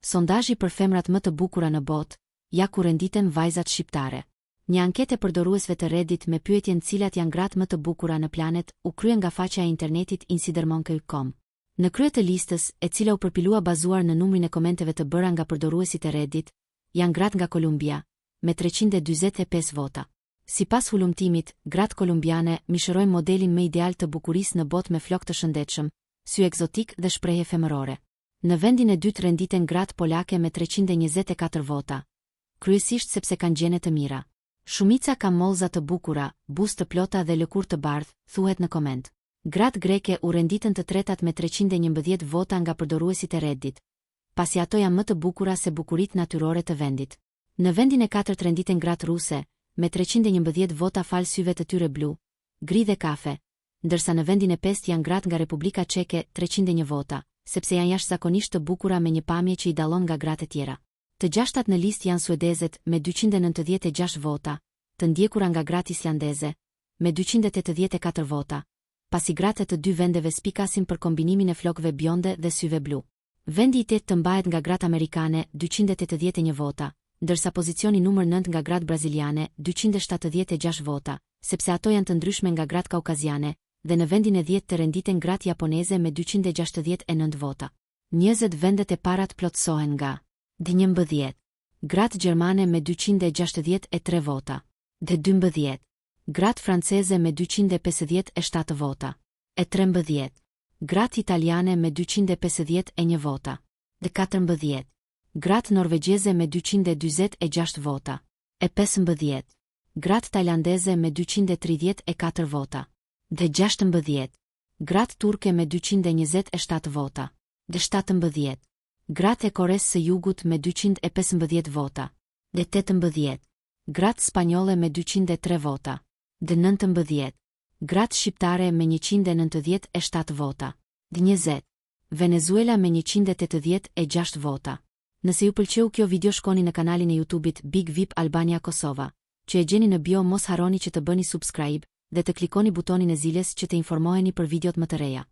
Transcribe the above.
Sondazhi për femrat më të bukura në botë, ja ku renditen vajzat shqiptare. Një anketë e përdoruesve të Reddit me pyetjen cilat janë gratë më të bukura në planet u krye nga faqja e internetit insidermonkey.com. Në krye të listës, e cila u përpilua bazuar në numrin e komenteve të bëra nga përdoruesit e Reddit, janë gratë nga Kolumbia, me 345 vota. Sipas hulumtimit, gratë kolumbiane mishërojnë modelin më ideal të bukurisë në botë me flokë të shëndetshëm, sy egzotik dhe shprehje femërore. Në vendin e dytë renditen gratë polake me 324 vota, kryesisht sepse kanë gjene të mira. Shumica ka mollza të bukura, buzë të plota dhe lëkurë të bardhë, thuhet në koment. Gratë greke u renditën të tretat me 311 vota nga përdoruesit e Reddit, pasi ato janë më të bukura se bukuritë natyrore të vendit. Në vendin e katërt renditen gratë ruse, me 311 vota falë syve të tyre blu, gri dhe kafe, ndërsa në vendin e pestë janë gratë nga Republika Çeke 301 vota, sepse janë jashtëzakonisht të bukura me një pamje që i dallon nga gratë e tjera. Të gjashtat në listë janë suedezet me 296 vota, të ndjekura nga gratë islandeze me 284 vota, pasi gratë të dy vendeve spikasin për kombinimin e flokëve bjonde dhe syve blu. Vendi i tetë të mbahet nga gratë amerikane 281 vota, ndërsa pozicioni numër 9 nga gratë braziliane 276 vota, sepse ato janë të ndryshme nga gratë kaukaziane, dhe në vendin e 10 të renditen gratë japoneze me 269 vota. 20 vendet e parat plotësohen nga D11, gratë gjermane me 263 vota, dhe 12, gratë franceze me 257 vota, e 13, gratë italiane me 251 vota, dhe 14, gratë norvegjeze me 246 vota, e 15, gratë tajlandeze me 234 vota, dhe 16, gratë turke me 227 vota, dhe 17, gratë e Koresë së Jugut me 215 vota, dhe 18, gratë spanjolle me 203 vota, dhe 19, gratë shqiptare me 197 vota, dhe 20, Venezuela me 186 vota. Nëse ju pëlqeu kjo video shkoni në kanalin e YouTube-it Big VIP Albania Kosova, që e gjeni në bio, mos harroni që të bëni subscribe dhe të klikoni butonin e zilës që të informoheni për videot më të reja.